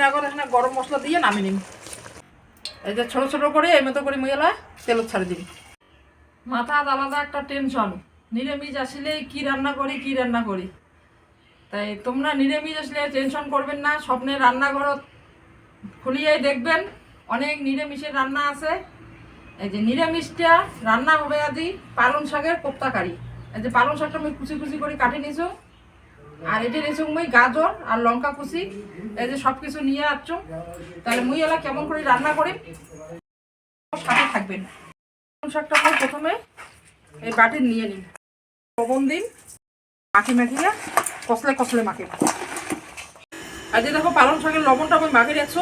এখন এখানে গরম মশলা দিয়ে নামিয়ে নিন। এই যে ছোট ছোট করে এই মতো করে মুইলা তেল ছাড়ে দিন। মাথা আলাদা একটা টেনশন, নিরামিষ আসলে কি রান্না করি। তাই তোমরা নিরামিষ আসলে টেনশন করবেন না, স্বপ্নের রান্নাঘর খুলিয়েই দেখবেন অনেক নিরামিষের রান্না আছে। এই যে নিরামিষটা রান্না হবে আদি পালং শাকের কোপ্তা কারি। এই যে পালং শাকটা আমি কুচি কুচি করে কাটে নিছো, আর এটা নিয়েছো মুই গাজর আর লঙ্কা কুচি। এই যে সব কিছু নিয়ে আসছ, তাহলে মুই এলা কেমন করে রান্না করি সাথে থাকবেন। পালং শাকটা প্রথমে এই বাটি নিয়ে নিন, লবণ দিন, মাখিয়ে কষলে মাখি। আর যে দেখো পালং শাকের লবণটা আমি মাখিয়ে রাখছো,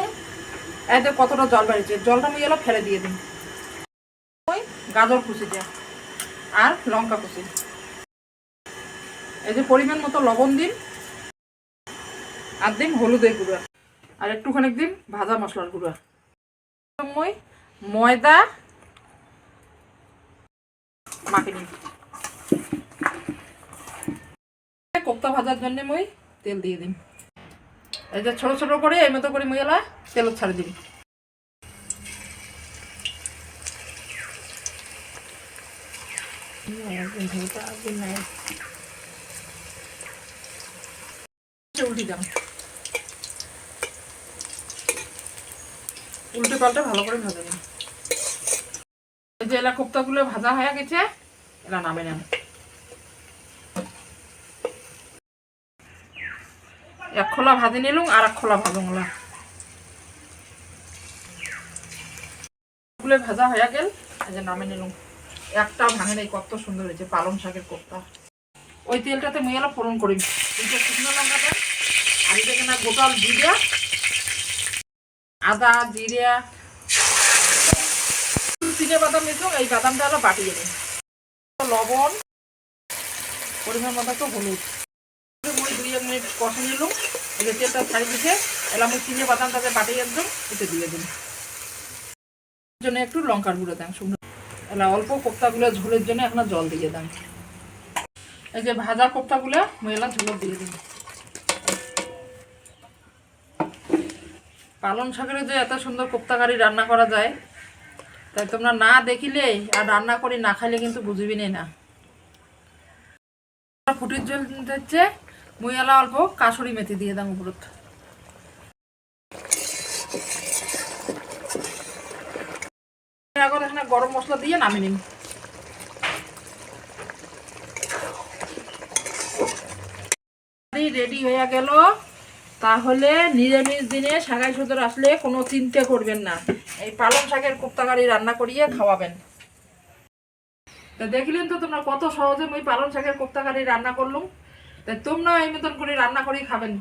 এতে কতটা জল বেরিয়েছে, জলটা মুই এলা ফেলে দিয়ে দিন। ওই গাজর কুচি দেয়া আর লঙ্কা কুচি, এই যে পরিমাণ মতো লবণ দিন, আর দিন হলুদের গুঁড়া, আর একটুখানি দিন ভাজা মশলার গুঁড়া। মই ময়দা মাখিয়ে নিন। কোপ্তা ভাজার জন্য মই তেল দিয়ে দিন। এই যে ছোট ছোট করে এই মতো করে মই এলা তেল ছাড়ে দিন। উল্টে দাম, উল্টে পাল্টে ভালো করে ভাজা নিন। এই যে এলা কোপ্তাগুলো ভাজা হয়ে গেছে, এলা নামে নেন। এক খোলা ভাজি নিলুম আর এক খোলা ভাজুংলা গুলো ভাজা হয়ে গেল। এই যে নামে নিলুম, একটা ভাঙে নেই, কত সুন্দর হয়েছে পালং শাকের কোপ্তা। ওই তেলটাতে মুই এলা ফোড়ন করি, দুটো শুকনো লঙ্কা দেন, আর এটাকে না গোটাল জিরা, আদা জিরা, চিনে বাদাম নিতাম, এই বাদামটা এলা বাটিয়ে নিন, লবণ পরিমাণ মতো একটু হলুদ, মুই 2-1 মিনিট কষে নিলুম। এই যে তেলটা ছাড়ি দিতে এলা মুই চিনে বাদামটাতে বাটিয়ে একদম এতে দিয়ে দিন। জন্য একটু লঙ্কার গুঁড়ো দেন শুকনো, এলা অল্প কোপ্তাগুলো ঝোলের জন্য এখন জল দিয়ে দেন। এই যে ভাজা কোপ্তাগুলো মুই এলা ঝোল দিয়ে দিন। পালং শাকের যে এত সুন্দর কোপ্তা কারি রান্না করা যায়, তাই তোমরা না দেখিলে আর রান্না করি না খাইলে কিন্তু বুঝবি না। ফুটির জল দিচ্ছে, মুই এলা অল্প কাসুরি মেথি দিয়ে দাম উপরত। এখন এখানে গরম মশলা দিয়ে নামিয়ে নিন। রেডি হয়ে গেল। তাহলে নিরামিষ দিনে সাগাই সদর আসলে কোনো চিন্তা করবেন না, এই পালং শাকের কোপ্তা কারি রান্না করিয়ে খাওয়াবেন। তা দেখলেন তো তোমরা কত সহজে মুই পালং শাকের কোপ্তা কারি রান্না করলুম। তাই তোমরাও এই মতন করে রান্না করেই খাবেন।